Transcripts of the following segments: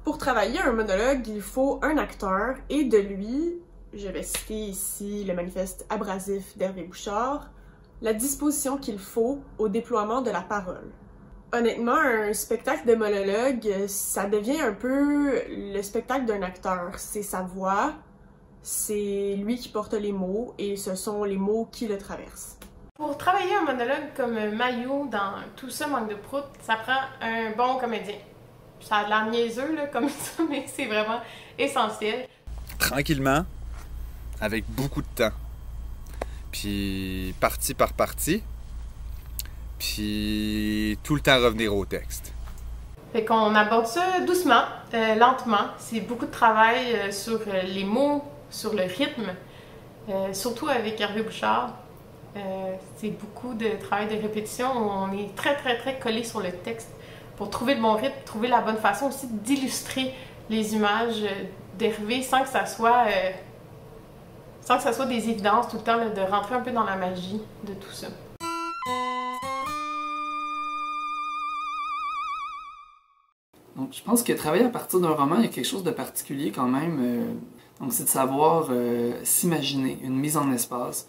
Pour travailler un monologue, il faut un acteur et de lui, je vais citer ici le manifeste abrasif d'Hervé Bouchard, la disposition qu'il faut au déploiement de la parole. Honnêtement, un spectacle de monologue, ça devient un peu le spectacle d'un acteur. C'est sa voix, c'est lui qui porte les mots et ce sont les mots qui le traversent. Pour travailler un monologue comme Mayou dans Tout ça manque de prout, ça prend un bon comédien. Ça a de l'air niaiseux là, comme ça, mais c'est vraiment essentiel. Tranquillement, avec beaucoup de temps. Puis partie par partie. Puis tout le temps revenir au texte. Fait qu'on aborde ça doucement, lentement. C'est beaucoup de travail sur les mots, sur le rythme, surtout avec Hervé Bouchard. C'est beaucoup de travail de répétition où on est très, très, très collé sur le texte pour trouver le bon rythme, trouver la bonne façon aussi d'illustrer les images d'Hervé sans que ça soit des évidences tout le temps, là, de rentrer un peu dans la magie de tout ça. Donc, je pense que travailler à partir d'un roman, il y a quelque chose de particulier quand même. Donc, c'est de savoir s'imaginer une mise en espace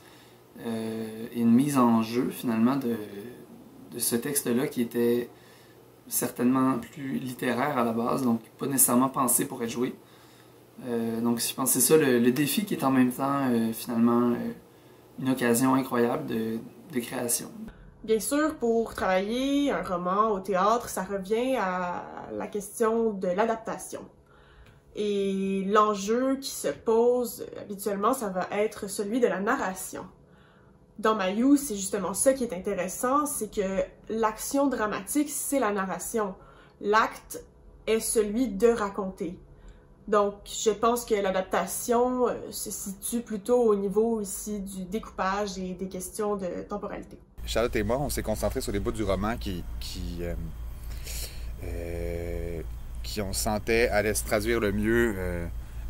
et une mise en jeu, finalement, de ce texte-là qui était certainement plus littéraire à la base, donc pas nécessairement pensé pour être joué. Donc, je pense que c'est ça le défi qui est en même temps, finalement, une occasion incroyable de création. Bien sûr, pour travailler un roman au théâtre, ça revient à la question de l'adaptation. Et l'enjeu qui se pose habituellement, ça va être celui de la narration. Dans Mayou, c'est justement ça qui est intéressant, c'est que l'action dramatique, c'est la narration. L'acte est celui de raconter. Donc, je pense que l'adaptation se situe plutôt au niveau ici du découpage et des questions de temporalité. Charlotte et moi, on s'est concentrés sur les bouts du roman qui on sentait allaient se traduire le mieux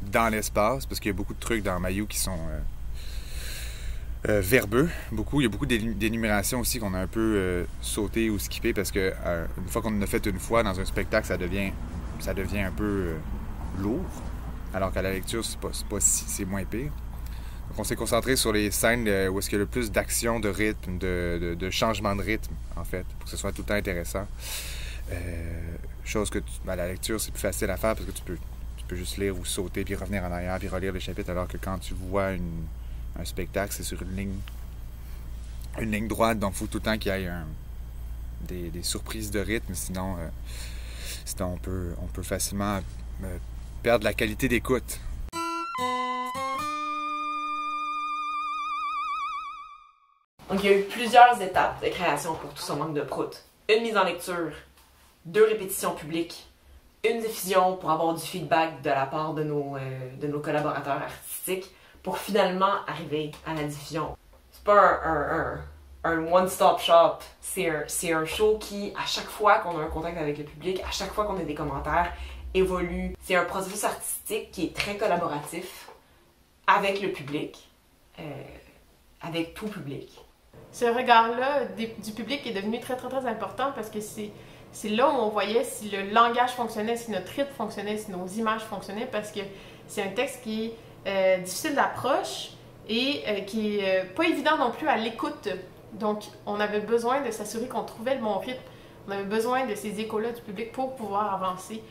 dans l'espace, parce qu'il y a beaucoup de trucs dans Mayou qui sont verbeux. Il y a beaucoup d'énumérations aussi qu'on a un peu sauté ou skippé, parce que une fois qu'on en a fait une fois dans un spectacle, ça devient un peu lourd, alors qu'à la lecture, c'est moins pire. Donc on s'est concentré sur les scènes où est-ce qu'il y a le plus d'action, de rythme, de changement de rythme, en fait, pour que ce soit tout le temps intéressant. Chose que à la lecture, c'est plus facile à faire parce que tu peux juste lire ou sauter, puis revenir en arrière, puis relire le chapitre, alors que quand tu vois un spectacle, c'est sur une ligne droite, donc il faut tout le temps qu'il y ait des surprises de rythme, sinon on peut facilement perdre la qualité d'écoute. Donc, il y a eu plusieurs étapes de création pour Tout ça manque de prout. Une mise en lecture, 2 répétitions publiques, une diffusion pour avoir du feedback de la part de nos collaborateurs artistiques pour finalement arriver à la diffusion. C'est pas un one-stop shop, c'est un show qui, à chaque fois qu'on a un contact avec le public, à chaque fois qu'on a des commentaires, évolue. C'est un processus artistique qui est très collaboratif avec le public, avec tout public. Ce regard-là du public est devenu très, très, très important parce que c'est là où on voyait si le langage fonctionnait, si notre rythme fonctionnait, si nos images fonctionnaient, parce que c'est un texte qui est difficile d'approche et qui est pas évident non plus à l'écoute. Donc, on avait besoin de s'assurer qu'on trouvait le bon rythme. On avait besoin de ces échos-là du public pour pouvoir avancer.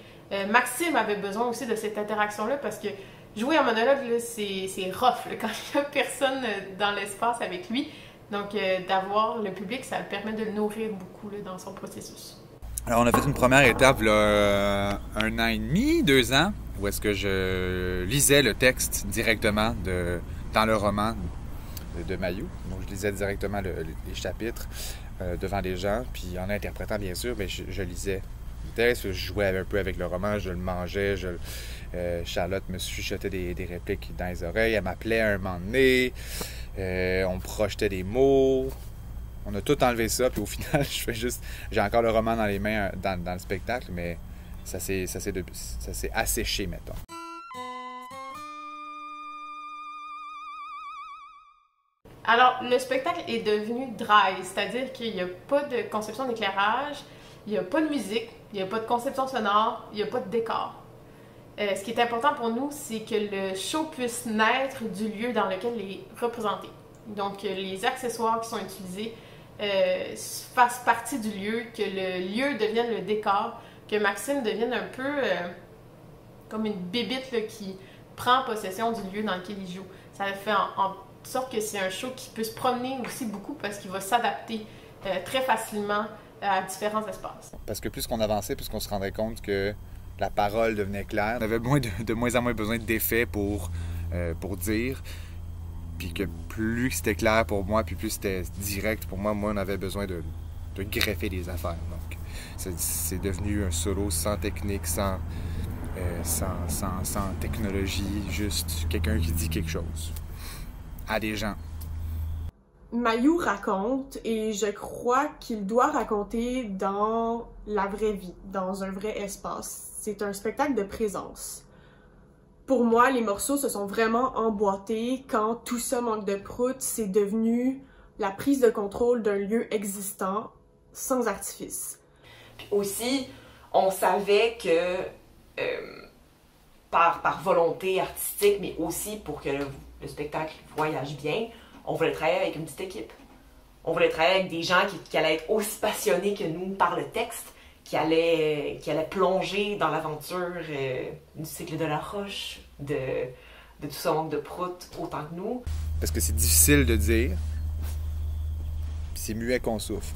Maxime avait besoin aussi de cette interaction-là parce que jouer un monologue, là, c'est rough là, quand il n'y a personne dans l'espace avec lui. Donc, d'avoir le public, ça permet de le nourrir beaucoup là, dans son processus. Alors, on a fait une première étape, là, 1 an et demi, 2 ans, où est-ce que je lisais le texte directement dans le roman de Mayou. Donc, je lisais directement les chapitres devant les gens, puis en interprétant, bien sûr, mais je lisais le texte, je jouais un peu avec le roman, je le mangeais, Charlotte me chuchotait des répliques dans les oreilles, elle m'appelait à un moment donné, on projetait des mots, on a tout enlevé ça, puis au final, j'ai encore le roman dans les mains dans le spectacle, mais ça s'est asséché, mettons. Alors, le spectacle est devenu dry, c'est-à-dire qu'il n'y a pas de conception d'éclairage, il n'y a pas de musique, il n'y a pas de conception sonore, il n'y a pas de décor. Ce qui est important pour nous, c'est que le show puisse naître du lieu dans lequel il est représenté. Donc, les accessoires qui sont utilisés fassent partie du lieu, que le lieu devienne le décor, que Maxime devienne un peu comme une bébite là, qui prend possession du lieu dans lequel il joue. Ça fait en sorte que c'est un show qui peut se promener aussi beaucoup parce qu'il va s'adapter très facilement à différents espaces. Parce que plus qu'on avançait, plus qu'on se rendait compte que la parole devenait claire. On avait de moins en moins besoin d'effets pour dire. Puis que plus c'était clair pour moi, puis plus c'était direct pour moi, moins on avait besoin de greffer des affaires. Donc, c'est devenu un solo sans technique, sans technologie, juste quelqu'un qui dit quelque chose à des gens. Mayou raconte, et je crois qu'il doit raconter dans la vraie vie, dans un vrai espace. C'est un spectacle de présence. Pour moi, les morceaux se sont vraiment emboîtés quand Tout ça manque de prout, c'est devenu la prise de contrôle d'un lieu existant, sans artifice. Puis aussi, on savait que par volonté artistique, mais aussi pour que le spectacle voyage bien, on voulait travailler avec une petite équipe. On voulait travailler avec des gens qui allaient être aussi passionnés que nous par le texte, qui allaient plonger dans l'aventure du cycle de la roche, de Tout ça manque de prout, autant que nous. Parce que c'est difficile de dire, puis c'est muet qu'on souffre.